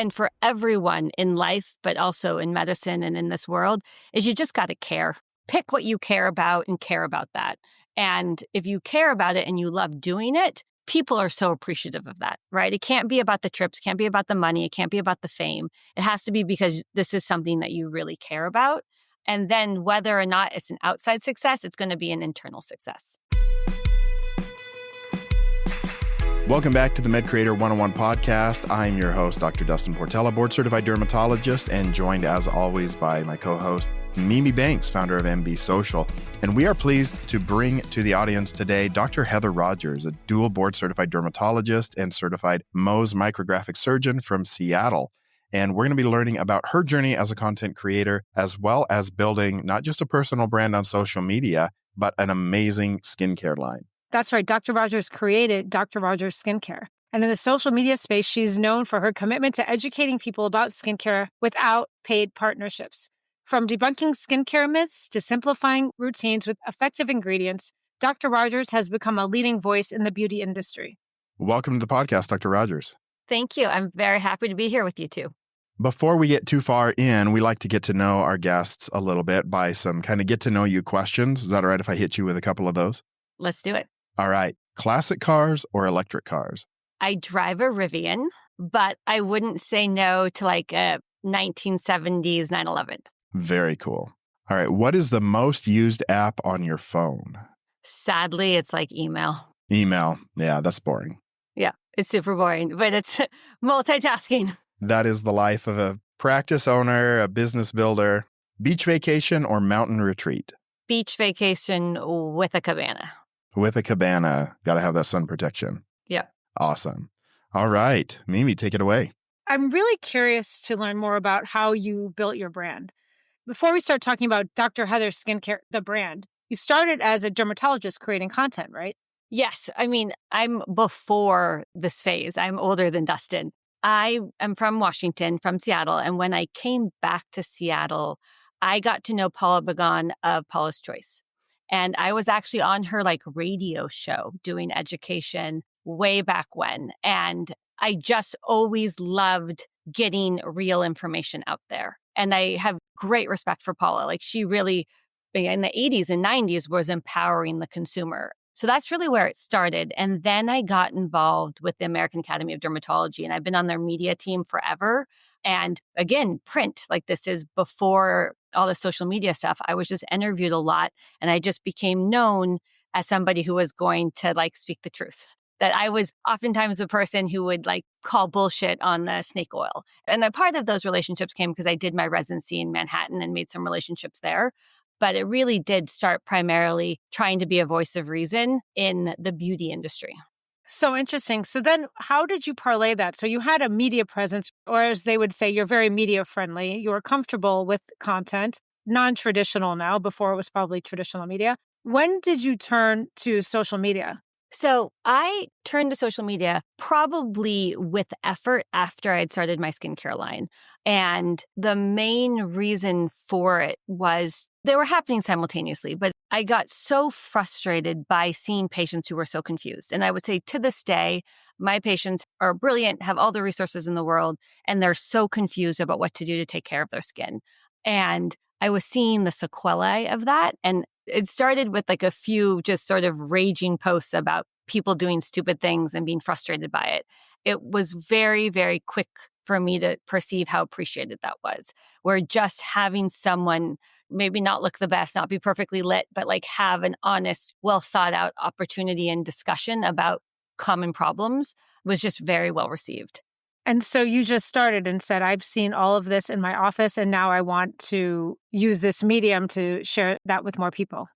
and for everyone in life, but also in medicine and in this world, is you just got to care. Pick what you care about and care about that. And if you care about it and you love doing it, people are so appreciative of that, right? It can't be about the trips, can't be about the money, it can't be about the fame. It has to be because this is something that you really care about. And then whether or not it's an outside success, it's going to be an internal success. Welcome back to the Med Creator 101 podcast. I'm your host, Dr. Dustin Portela, board-certified dermatologist, and joined as always by my co-host, Mimi Banks, founder of MB Social. And we are pleased to bring to the audience today Dr. Heather Rogers, a dual board-certified dermatologist and certified Mohs micrographic surgeon from Seattle. And we're going to be learning about her journey as a content creator, as well as building not just a personal brand on social media, but an amazing skincare line. That's right. Dr. Rogers created Dr. Rogers Skincare. And in the social media space, she's known for her commitment to educating people about skincare without paid partnerships. From debunking skincare myths to simplifying routines with effective ingredients, Dr. Rogers has become a leading voice in the beauty industry. Welcome to the podcast, Dr. Rogers. Thank you. I'm very happy to be here with you too. Before we get too far in, we like to get to know our guests a little bit by some kind of get to know you questions. Is that all right if I hit you with a couple of those? Let's do it. All right. Classic cars or electric cars? I drive a Rivian, but I wouldn't say no to like a 1970s 911. Very cool. All right. What is the most used app on your phone? Sadly, it's like email. Email. Yeah, that's boring. Yeah, it's super boring, but it's multitasking. That is the life of a practice owner, a business builder. Beach vacation or mountain retreat? Beach vacation with a cabana. With a cabana. Got to have that sun protection. Yeah. Awesome. All right. Mimi, take it away. I'm really curious to learn more about how you built your brand. Before we start talking about Dr. Heather Skincare, the brand, you started as a dermatologist creating content, right? Yes. I mean, I'm before this phase. I'm older than Dustin. I am from Washington, from Seattle. And when I came back to Seattle, I got to know Paula Begon of Paula's Choice. And I was actually on her like radio show doing education way back when. And I just always loved getting real information out there. And I have great respect for Paula. Like she really, in the 80s and 90s, was empowering the consumer. So that's really where it started. And then I got involved with the American Academy of Dermatology, and I've been on their media team forever. And again, print, like this is before all the social media stuff. I was just interviewed a lot, and I just became known as somebody who was going to like speak the truth. That I was oftentimes the person who would like call bullshit on the snake oil. And a part of those relationships came because I did my residency in Manhattan and made some relationships there. But it really did start primarily trying to be a voice of reason in the beauty industry. So interesting. So then how did you parlay that? So you had a media presence, or as they would say, you're very media friendly. You were comfortable with content, non-traditional now, before it was probably traditional media. When did you turn to social media? So I turned to social media probably with effort after I'd started my skincare line. And the main reason for it was they were happening simultaneously, but I got so frustrated by seeing patients who were so confused. And I would say to this day, my patients are brilliant, have all the resources in the world, and they're so confused about what to do to take care of their skin. And I was seeing the sequelae of that. And it started with like a few just sort of raging posts about people doing stupid things and being frustrated by it. It was very, very quick for me to perceive how appreciated that was. Where just having someone maybe not look the best, not be perfectly lit, but like have an honest, well thought out opportunity and discussion about common problems was just very well received. And so you just started and said, I've seen all of this in my office, and now I want to use this medium to share that with more people.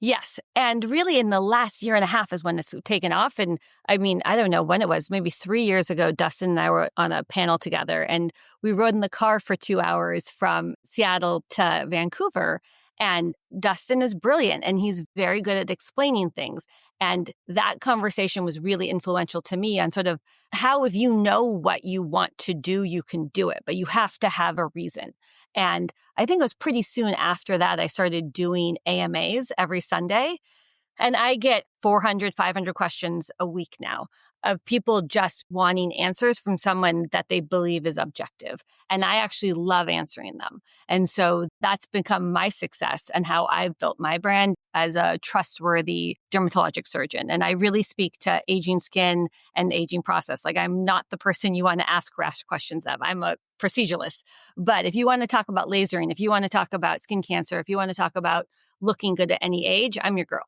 Yes. And really in the last year and a half is when it's taken off. And I mean, I don't know when it was, maybe 3 years ago, Dustin and I were on a panel together, and we rode in the car for 2 hours from Seattle to Vancouver. And Dustin is brilliant, and he's very good at explaining things. And that conversation was really influential to me on sort of how, if you know what you want to do, you can do it, but you have to have a reason. And I think it was pretty soon after that, I started doing AMAs every Sunday. And I get 400, 500 questions a week now of people just wanting answers from someone that they believe is objective. And I actually love answering them. And so that's become my success and how I've built my brand as a trustworthy dermatologic surgeon. And I really speak to aging skin and the aging process. Like, I'm not the person you want to ask rash questions of. I'm a proceduralist. But if you want to talk about lasering, if you want to talk about skin cancer, if you want to talk about looking good at any age, I'm your girl.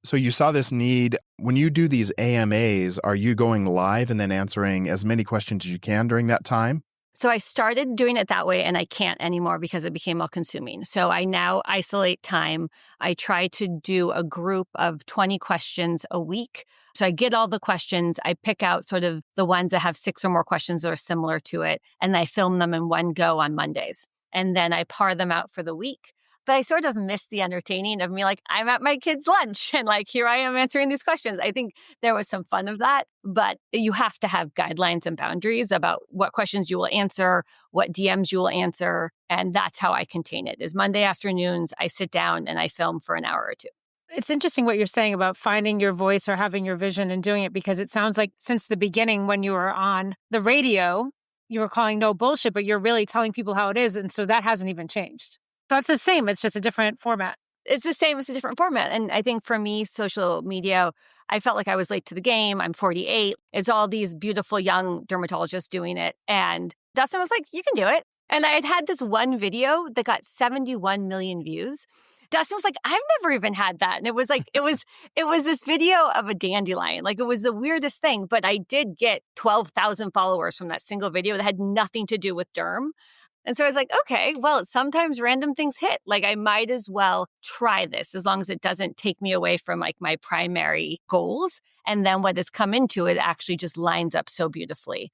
So you saw this need. When you do these AMAs, are you going live and then answering as many questions as you can during that time? So I started doing it that way and I can't anymore because it became all consuming. So I now isolate time. I try to do a group of 20 questions a week. So I get all the questions. I pick out sort of the ones that have 6 or more questions that are similar to it. And I film them in one go on Mondays. And then I par them out for the week. But I sort of miss the entertaining of me, like, I'm at my kid's lunch and like, here I am answering these questions. I think there was some fun of that, but you have to have guidelines and boundaries about what questions you will answer, what DMs you will answer. And that's how I contain it is Monday afternoons, I sit down and I film for an hour or two. It's interesting what you're saying about finding your voice or having your vision and doing it, because it sounds like since the beginning when you were on the radio, you were calling no bullshit, but you're really telling people how it is. And so that hasn't even changed. So it's the same. It's just a different format. It's the same. It's a different format. And I think for me, social media, I felt like I was late to the game. I'm 48. It's all these beautiful young dermatologists doing it. And Dustin was like, you can do it. And I had this one video that got 71 million views. Dustin was like, I've never even had that. And it was like, it was this video of a dandelion. Like, it was the weirdest thing, but I did get 12,000 followers from that single video that had nothing to do with derm. And so I was like, okay, well, sometimes random things hit. Like, I might as well try this as long as it doesn't take me away from like my primary goals. And then what has come into it actually just lines up so beautifully.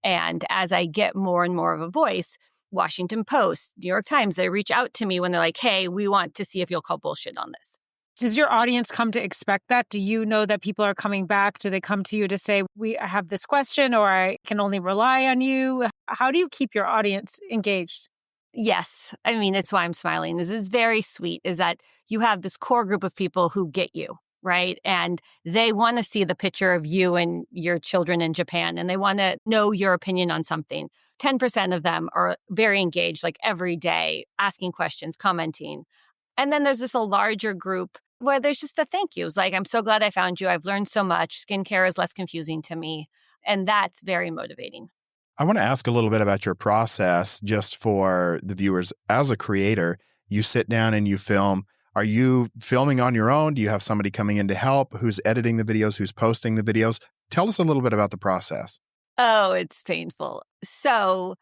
And as I get more and more of a voice, Washington Post, New York Times, they reach out to me when they're like, hey, we want to see if you'll call bullshit on this. Does your audience come to expect that? Do you know that people are coming back? Do they come to you to say, I have this question, or I can only rely on you? How do you keep your audience engaged? Yes. I mean, it's why I'm smiling. This is very sweet, is that you have this core group of people who get you, right? And they want to see the picture of you and your children in Japan, and they want to know your opinion on something. 10% of them are very engaged, like every day, asking questions, commenting. And then there's this a larger group where there's just the thank yous. Like, I'm so glad I found you. I've learned so much. Skincare is less confusing to me. And that's very motivating. I want to ask a little bit about your process just for the viewers. As a creator, you sit down and you film. Are you filming on your own? Do you have somebody coming in to help? Who's editing the videos? Who's posting the videos? Tell us a little bit about the process. Oh, it's painful. So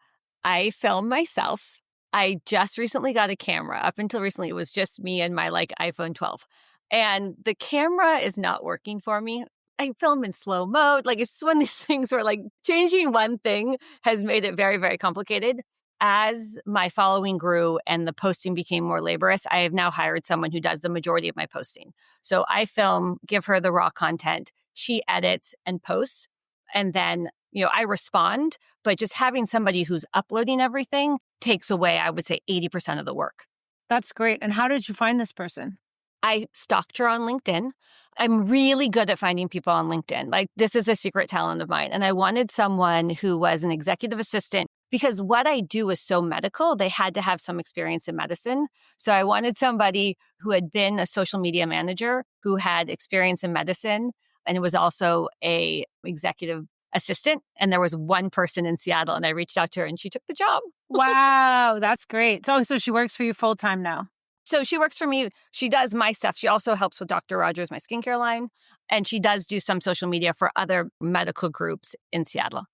I film myself. I just recently got a camera. Up until recently, it was just me and my like iPhone 12. And the camera is not working for me. I film in slow mode. Like, it's just one of these things where like changing one thing has made it very, very complicated. As my following grew and the posting became more laborious, I have now hired someone who does the majority of my posting. So I film, give her the raw content. She edits and posts. And then, I respond, but just having somebody who's uploading everything takes away, I would say, 80% of the work. That's great. And how did you find this person? I stalked her on LinkedIn. I'm really good at finding people on LinkedIn. Like, this is a secret talent of mine. And I wanted someone who was an executive assistant because what I do is so medical. They had to have some experience in medicine. So I wanted somebody who had been a social media manager, who had experience in medicine, and it was also a executive assistant. And there was one person in Seattle, and I reached out to her and she took the job. Wow, that's great. So she works for you full time now. So she works for me. She does my stuff. She also helps with Dr. Rogers, my skincare line. And she does do some social media for other medical groups in Seattle.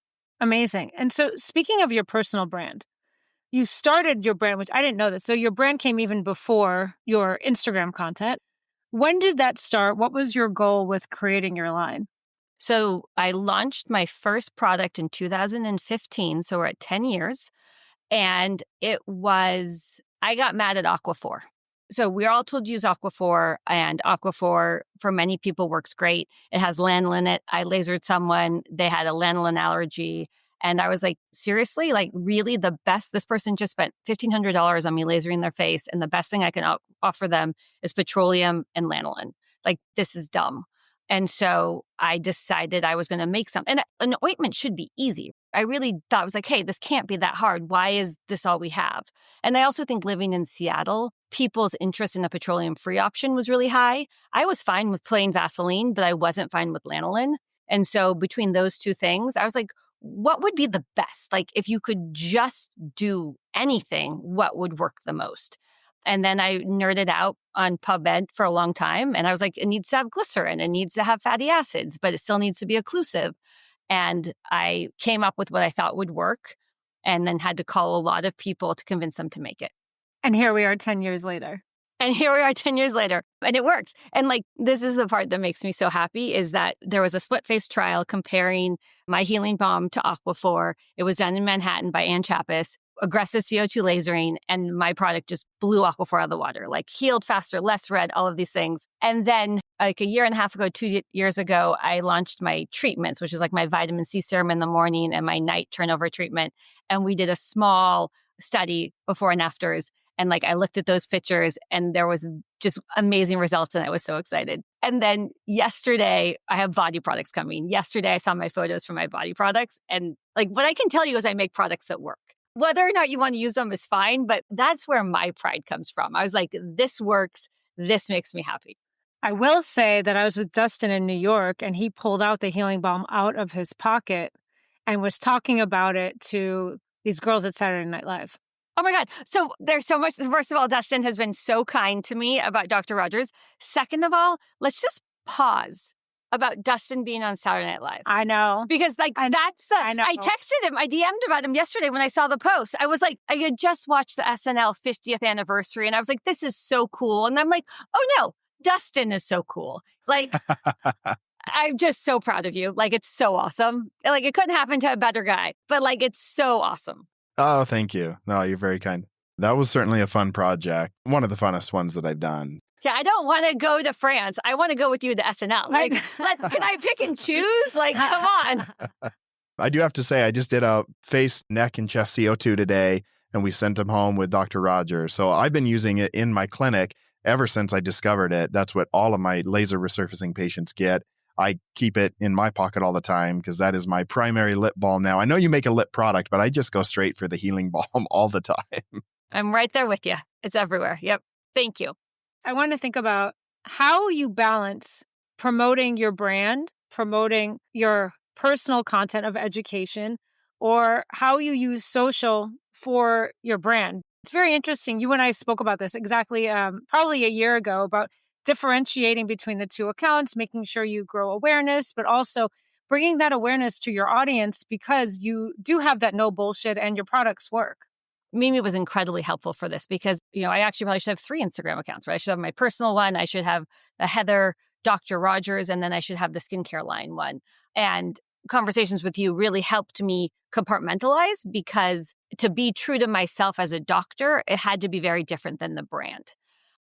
Amazing. And so speaking of your personal brand, you started your brand, which I didn't know this. So your brand came even before your Instagram content. When did that start? What was your goal with creating your line? So I launched my first product in 2015. So we're at 10 years. And I got mad at Aquaphor. So we're all told to use Aquaphor, and Aquaphor for many people works great. It has lanolin in it. I lasered someone. They had a lanolin allergy. And I was like, seriously? Like, really the best? This person just spent $1,500 on me lasering their face. And the best thing I can offer them is petroleum and lanolin. like, this is dumb. And so I decided I was going to make some. And an ointment should be easy. I really thought, I was like, hey, this can't be that hard. Why is this all we have? And I also think living in Seattle, people's interest in a petroleum-free option was really high. I was fine with plain Vaseline, but I wasn't fine with lanolin. And so between those two things, I was like, what would be the best? Like, if you could just do anything, what would work the most? And then I nerded out on PubMed for a long time. And I was like, it needs to have glycerin, it needs to have fatty acids, but it still needs to be occlusive. And I came up with what I thought would work and then had to call a lot of people to convince them to make it. And here we are 10 years later. And here we are 10 years later, and it works. And like, this is the part that makes me so happy is that there was a split-face trial comparing my healing balm to Aquaphor. It was done in Manhattan by Ann Chappis, aggressive CO2 lasering, and my product just blew Aquaphor out of the water, like healed faster, less red, all of these things. And then like a year and a half ago, 2 years ago, I launched my treatments, which is like my vitamin C serum in the morning and my night turnover treatment. And we did a small study before and afters. And like, I looked at those pictures and there was just amazing results and I was so excited. And then yesterday, I have body products coming. Yesterday, I saw my photos for my body products. And like, what I can tell you is I make products that work. Whether or not you want to use them is fine, but that's where my pride comes from. I was like, this works. This makes me happy. I will say that I was with Dustin in New York and he pulled out the healing balm out of his pocket and was talking about it to these girls at Saturday Night Live. Oh my God. So there's so much. First of all, Dustin has been so kind to me about Dr. Rogers. Second of all, let's just pause about Dustin being on Saturday Night Live. I know. Because like, I texted him, I DM'd about him yesterday when I saw the post. I was like, I had just watched the SNL 50th anniversary and I was like, this is so cool. And I'm like, oh no, Dustin is so cool. Like, I'm just so proud of you. Like, it's so awesome. Like, it couldn't happen to a better guy, but like, it's so awesome. Oh, thank you. No, you're very kind. That was certainly a fun project. One of the funnest ones that I've done. Yeah, I don't want to go to France. I want to go with you to SNL. Like, can I pick and choose? Like, come on. I do have to say, I just did a face, neck, and chest CO2 today, and we sent them home with Dr. Rogers. So I've been using it in my clinic ever since I discovered it. That's what all of my laser resurfacing patients get. I keep it in my pocket all the time because that is my primary lip balm now. I know you make a lip product, but I just go straight for the healing balm all the time. I'm right there with you. It's everywhere. Yep. Thank you. I want to think about how you balance promoting your brand, promoting your personal content of education, or how you use social for your brand. It's very interesting. You and I spoke about this exactly probably a year ago about differentiating between the two accounts, making sure you grow awareness, but also bringing that awareness to your audience because you do have that no bullshit and your products work. Mimi was incredibly helpful for this because, I actually probably should have 3 Instagram accounts, right? I should have my personal one. I should have the Heather, Dr. Rogers, and then I should have the skincare line one. And conversations with you really helped me compartmentalize because to be true to myself as a doctor, it had to be very different than the brand.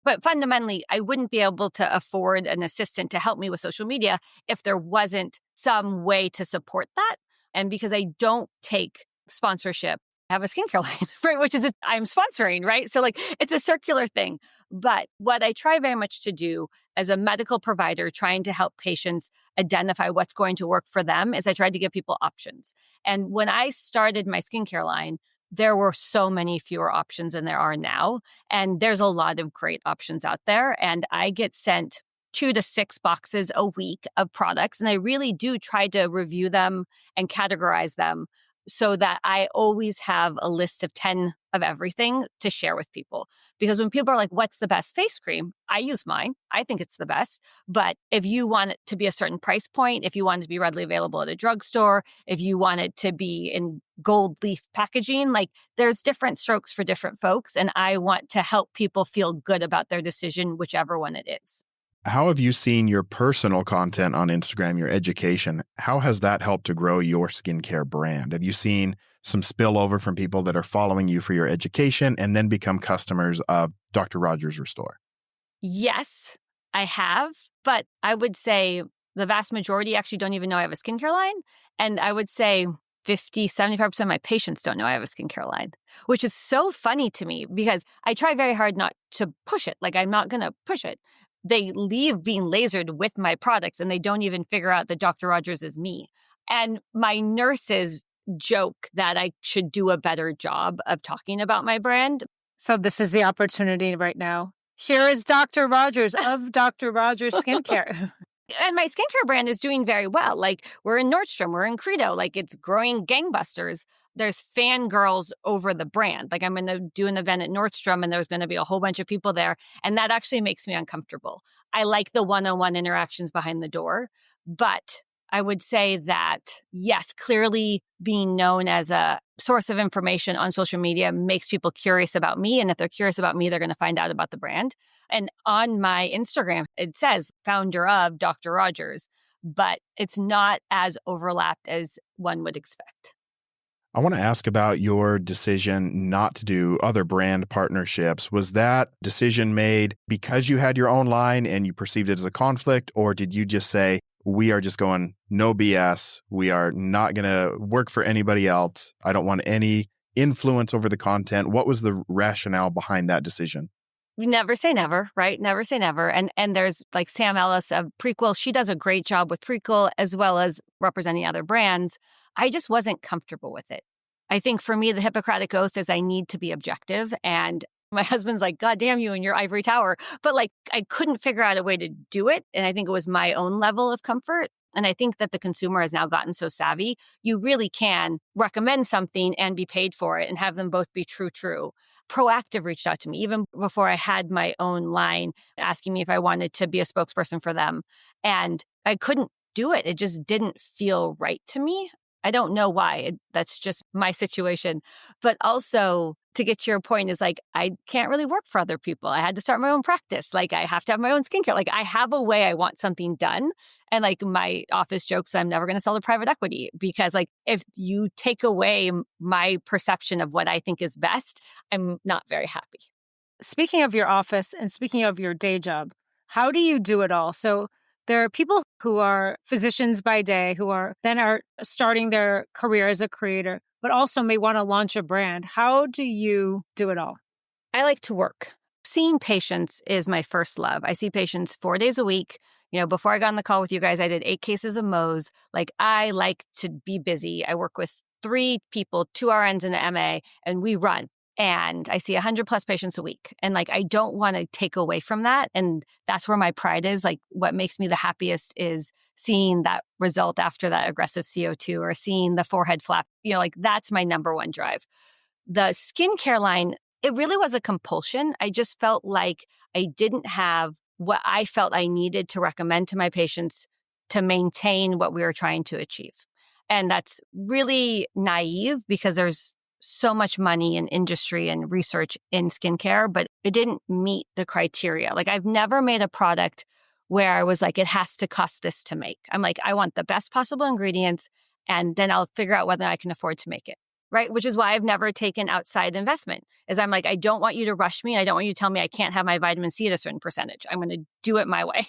But fundamentally, I wouldn't be able to afford an assistant to help me with social media if there wasn't some way to support that. And because I don't take sponsorship, I have a skincare line, right? Which is, I'm sponsoring, right? So like, it's a circular thing. But what I try very much to do as a medical provider trying to help patients identify what's going to work for them is I tried to give people options. And when I started my skincare line, there were so many fewer options than there are now. And there's a lot of great options out there. And I get sent 2 to 6 boxes a week of products. And I really do try to review them and categorize them so that I always have a list of 10 of everything to share with people. Because when people are like, what's the best face cream? I use mine. I think it's the best. But if you want it to be a certain price point, if you want it to be readily available at a drugstore, if you want it to be in gold leaf packaging, like there's different strokes for different folks. And I want to help people feel good about their decision, whichever one it is. How have you seen your personal content on Instagram, your education? How has that helped to grow your skincare brand? Have you seen some spillover from people that are following you for your education and then become customers of Dr. Rogers Restore? Yes, I have. But I would say the vast majority actually don't even know I have a skincare line. And I would say 75% of my patients don't know I have a skincare line, which is so funny to me because I try very hard not to push it. Like I'm not going to push it. they leave being lasered with my products and they don't even figure out that Dr. Rogers is me. And my nurses joke that I should do a better job of talking about my brand. So this is the opportunity right now. Here is Dr. Rogers of Dr. Rogers Skincare. And my skincare brand is doing very well. Like, we're in Nordstrom, we're in Credo, like it's growing gangbusters. There's fangirls over the brand. Like, I'm going to do an event at Nordstrom and there's going to be a whole bunch of people there. And that actually makes me uncomfortable. I like the one-on-one interactions behind the door. But I would say that, yes, clearly being known as a source of information on social media makes people curious about me. And if they're curious about me, they're going to find out about the brand. And on my Instagram, it says founder of Dr. Rogers, but it's not as overlapped as one would expect. I want to ask about your decision not to do other brand partnerships. Was that decision made because you had your own line and you perceived it as a conflict, or did you just say, we are just going no BS. We are not going to work for anybody else. I don't want any influence over the content. What was the rationale behind that decision? Never say never, right? Never say never. And there's like Sam Ellis of Prequel. She does a great job with Prequel as well as representing other brands. I just wasn't comfortable with it. I think for me, the Hippocratic Oath is I need to be objective. And my husband's like, God damn you in your ivory tower. But like, I couldn't figure out a way to do it. And I think it was my own level of comfort. And I think that the consumer has now gotten so savvy, you really can recommend something and be paid for it and have them both be true. Proactive reached out to me even before I had my own line, asking me if I wanted to be a spokesperson for them. And I couldn't do it. It just didn't feel right to me. I don't know why. That's just my situation. But also, to get to your point, is like, I can't really work for other people. I had to start my own practice. Like, I have to have my own skincare. Like, I have a way I want something done. And like, my office jokes, I'm never going to sell to private equity because like, if you take away my perception of what I think is best, I'm not very happy. Speaking of your office and speaking of your day job, how do you do it all? So there are people who are physicians by day who are starting their career as a creator, but also may want to launch a brand. How do you do it all? I like to work. Seeing patients is my first love. I see patients 4 days a week. You know, before I got on the call with you guys, I did 8 cases of Mohs. Like, I like to be busy. I work with 3 people, 2 RNs in the MA, and we run. And I see 100 plus patients a week. And like, I don't want to take away from that. And that's where my pride is. Like, what makes me the happiest is seeing that result after that aggressive CO2 or seeing the forehead flap. You know, like, that's my number one drive. The skincare line, it really was a compulsion. I just felt like I didn't have what I felt I needed to recommend to my patients to maintain what we were trying to achieve. And that's really naive because there's so much money in industry and research in skincare, but it didn't meet the criteria. Like, I've never made a product where I was like, it has to cost this to make. I'm like, I want the best possible ingredients, and then I'll figure out whether I can afford to make it. Right? Which is why I've never taken outside investment, is I'm like, I don't want you to rush me. I don't want you to tell me I can't have my vitamin C at a certain percentage. I'm going to do it my way.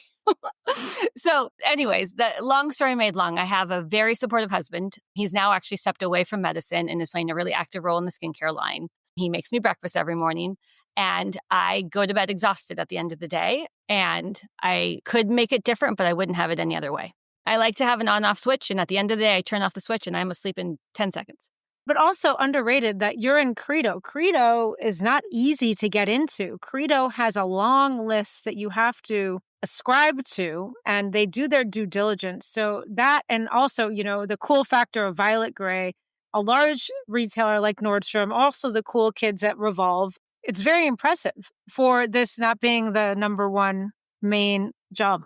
So anyways, the long story made long, I have a very supportive husband. He's now actually stepped away from medicine and is playing a really active role in the skincare line. He makes me breakfast every morning and I go to bed exhausted at the end of the day. And I could make it different, but I wouldn't have it any other way. I like to have an on-off switch. And at the end of the day, I turn off the switch and I'm asleep in 10 seconds. But also underrated that you're in Credo. Credo is not easy to get into. Credo has a long list that you have to ascribe to, and they do their due diligence. So that, and also, you know, the cool factor of Violet Gray, a large retailer like Nordstrom, also the cool kids at Revolve. It's very impressive for this not being the number one main job.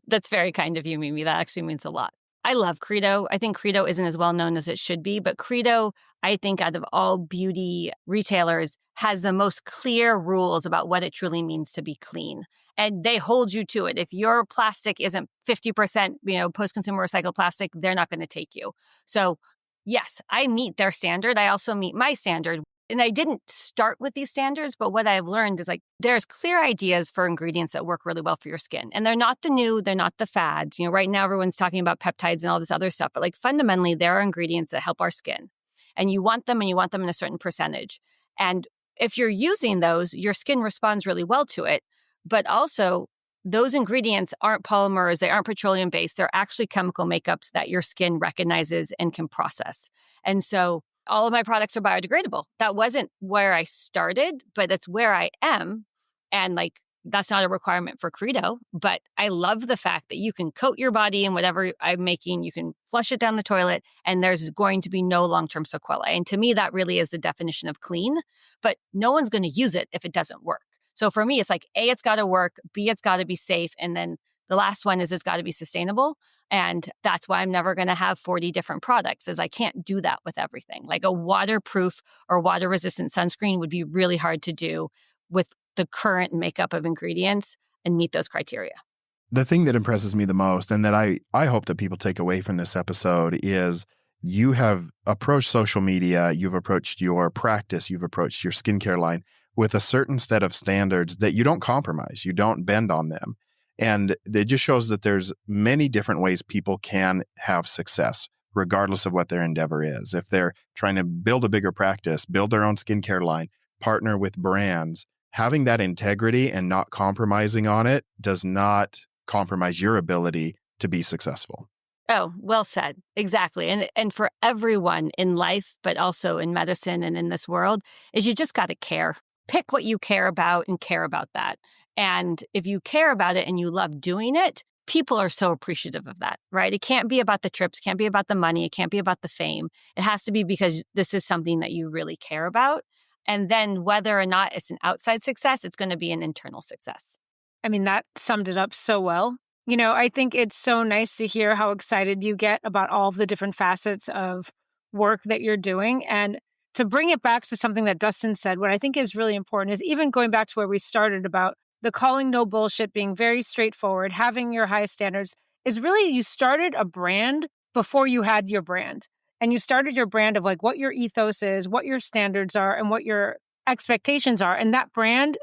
That's very kind of you, Mimi. That actually means a lot. I love Credo. I think Credo isn't as well known as it should be, but Credo, I think out of all beauty retailers, has the most clear rules about what it truly means to be clean. And they hold you to it. If your plastic isn't 50%, post-consumer recycled plastic, they're not going to take you. So yes, I meet their standard. I also meet my standard. And I didn't start with these standards, but what I've learned is like, there's clear ideas for ingredients that work really well for your skin. And they're not the new, they're not the fads. Right now everyone's talking about peptides and all this other stuff, but like fundamentally there are ingredients that help our skin. And you want them in a certain percentage. And if you're using those, your skin responds really well to it. But also those ingredients aren't polymers, they aren't petroleum based, they're actually chemical makeups that your skin recognizes and can process. And so all of my products are biodegradable. That wasn't where I started, but that's where I am. And like, that's not a requirement for Credo, but I love the fact that you can coat your body in whatever I'm making, you can flush it down the toilet, and there's going to be no long-term sequelae. And to me, that really is the definition of clean, but no one's going to use it if it doesn't work. So for me, it's like, A, it's got to work, B, it's got to be safe, and then the last one is it's got to be sustainable. And that's why I'm never going to have 40 different products, is I can't do that with everything. Like a waterproof or water-resistant sunscreen would be really hard to do with the current makeup of ingredients and meet those criteria. The thing that impresses me the most, and that I hope that people take away from this episode, is you have approached social media, you've approached your practice, you've approached your skincare line with a certain set of standards that you don't compromise, you don't bend on them. And it just shows that there's many different ways people can have success, regardless of what their endeavor is. If they're trying to build a bigger practice, build their own skincare line, partner with brands, having that integrity and not compromising on it does not compromise your ability to be successful. Oh, well said. Exactly. And for everyone in life, but also in medicine and in this world, is you just got to care. Pick what you care about and care about that. And if you care about it and you love doing it, people are so appreciative of that, right? It can't be about the trips, can't be about the money, it can't be about the fame. It has to be because this is something that you really care about. And then whether or not it's an outside success, it's going to be an internal success. I mean, that summed it up so well. You know, I think it's so nice to hear how excited you get about all of the different facets of work that you're doing. And to bring it back to something that Dustin said, what I think is really important is even going back to where we started about the calling no bullshit, being very straightforward, having your high standards, is really you started a brand before you had your brand. And you started your brand of like what your ethos is, what your standards are, and what your expectations are. And that brand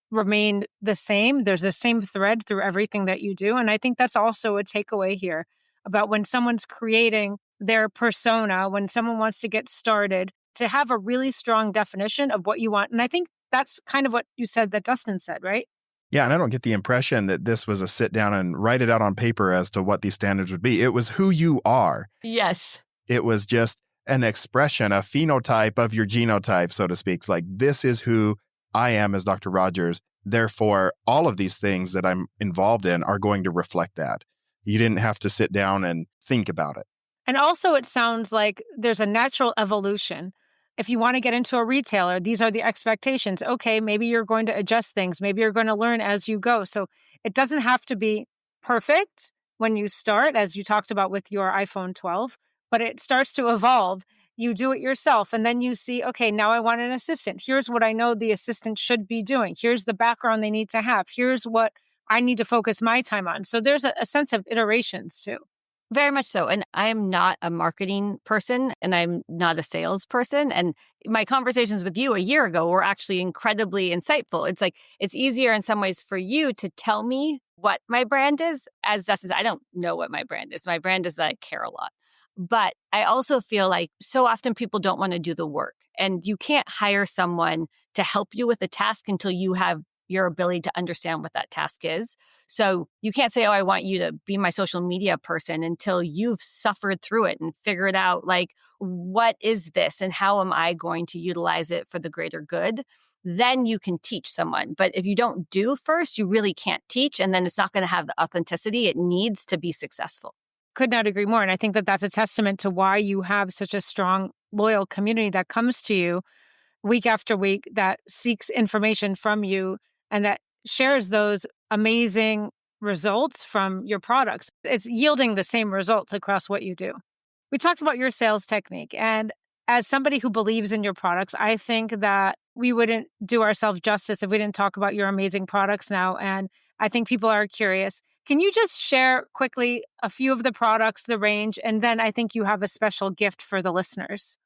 remained the same. There's the same thread through everything that you do. And I think that's also a takeaway here about when someone's creating their persona, when someone wants to get started, to have a really strong definition of what you want. And I think that's kind of what you said that Dustin said, right? Yeah, and I don't get the impression that this was a sit down and write it out on paper as to what these standards would be. It was who you are. Yes. It was just an expression, a phenotype of your genotype, so to speak. It's like, this is who I am as Dr. Rogers. Therefore, all of these things that I'm involved in are going to reflect that. You didn't have to sit down and think about it. And also, it sounds like there's a natural evolution. If you want to get into a retailer, these are the expectations. Okay, maybe you're going to adjust things. Maybe you're going to learn as you go. So it doesn't have to be perfect when you start, as you talked about with your iPhone 12, but it starts to evolve. You do it yourself, and then you see, okay, now I want an assistant. Here's what I know the assistant should be doing. Here's the background they need to have. Here's what I need to focus my time on. So there's a sense of iterations too. Very much so. And I'm not a marketing person and I'm not a sales person. And my conversations with you a year ago were actually incredibly insightful. It's like, it's easier in some ways for you to tell me what my brand is. As Dustin said, I don't know what my brand is. My brand is that I care a lot. But I also feel like so often people don't want to do the work. And you can't hire someone to help you with a task until you have your ability to understand what that task is. So you can't say, oh, I want you to be my social media person until you've suffered through it and figured out, like, what is this and how am I going to utilize it for the greater good? Then you can teach someone. But if you don't do first, you really can't teach. And then it's not going to have the authenticity it needs to be successful. Could not agree more. And I think that that's a testament to why you have such a strong, loyal community that comes to you week after week, that seeks information from you and that shares those amazing results from your products. It's yielding the same results across what you do. We talked about your sales technique. And as somebody who believes in your products, I think that we wouldn't do ourselves justice if we didn't talk about your amazing products now. And I think people are curious. Can you just share quickly a few of the products, the range, and then I think you have a special gift for the listeners.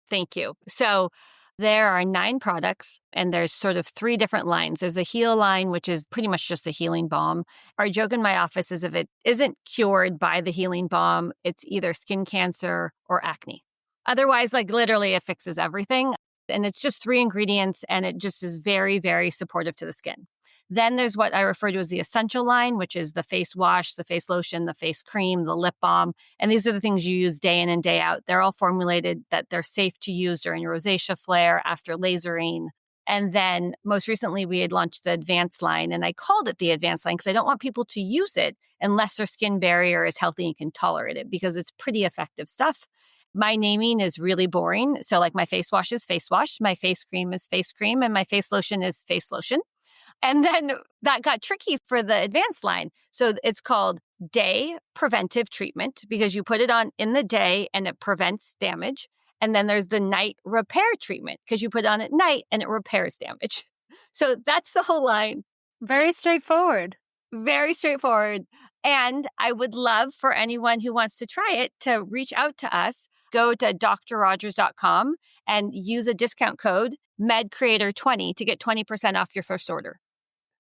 Thank you. So there are 9 products, and there's sort of 3 different lines. There's a Heal line, which is pretty much just a healing balm. Our joke in my office is if it isn't cured by the healing balm, it's either skin cancer or acne. Otherwise, like literally, it fixes everything. And it's just 3 ingredients, and it just is very, very supportive to the skin. Then there's what I refer to as the essential line, which is the face wash, the face lotion, the face cream, the lip balm. And these are the things you use day in and day out. They're all formulated that they're safe to use during your rosacea flare, after lasering. And then most recently, we had launched the advanced line, and I called it the advanced line because I don't want people to use it unless their skin barrier is healthy and can tolerate it, because it's pretty effective stuff. My naming is really boring. So like my face wash is face wash, my face cream is face cream, and my face lotion is face lotion. And then that got tricky for the advanced line. So it's called day preventive treatment because you put it on in the day and it prevents damage. And then there's the night repair treatment because you put it on at night and it repairs damage. So that's the whole line. Very straightforward. Very straightforward. And I would love for anyone who wants to try it to reach out to us. Go to drrogers.com and use a discount code MEDCreator20 to get 20% off your first order.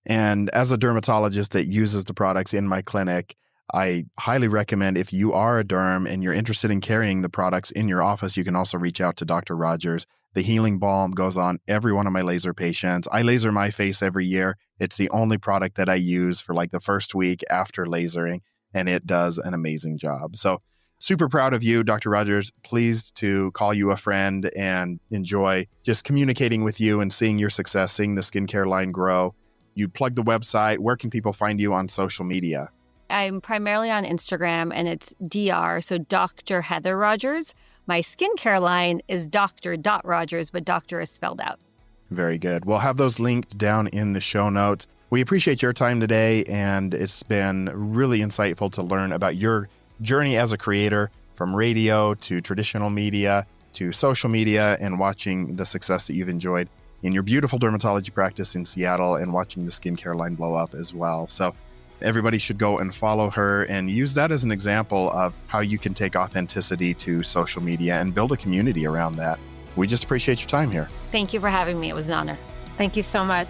And as a dermatologist that uses the products in my clinic, I highly recommend, if you are a derm and you're interested in carrying the products in your office, you can also reach out to Dr. Rogers. The healing balm goes on every one of my laser patients. I laser my face every year. It's the only product that I use for like the first week after lasering, and it does an amazing job. So super proud of you, Dr. Rogers. Pleased to call you a friend and enjoy just communicating with you and seeing your success, seeing the skincare line grow. You plug the website. Where can people find you on social media? I'm primarily on Instagram, and it's DR, so Dr. Heather Rogers. My skincare line is Dr.Rogers, but doctor is spelled out. Very good. We'll have those linked down in the show notes. We appreciate your time today, and it's been really insightful to learn about your journey as a creator, from radio to traditional media to social media, and watching the success that you've enjoyed in your beautiful dermatology practice in Seattle and watching the skincare line blow up as well. So everybody should go and follow her and use that as an example of how you can take authenticity to social media and build a community around that. We just appreciate your time here. Thank you for having me. It was an honor. Thank you so much.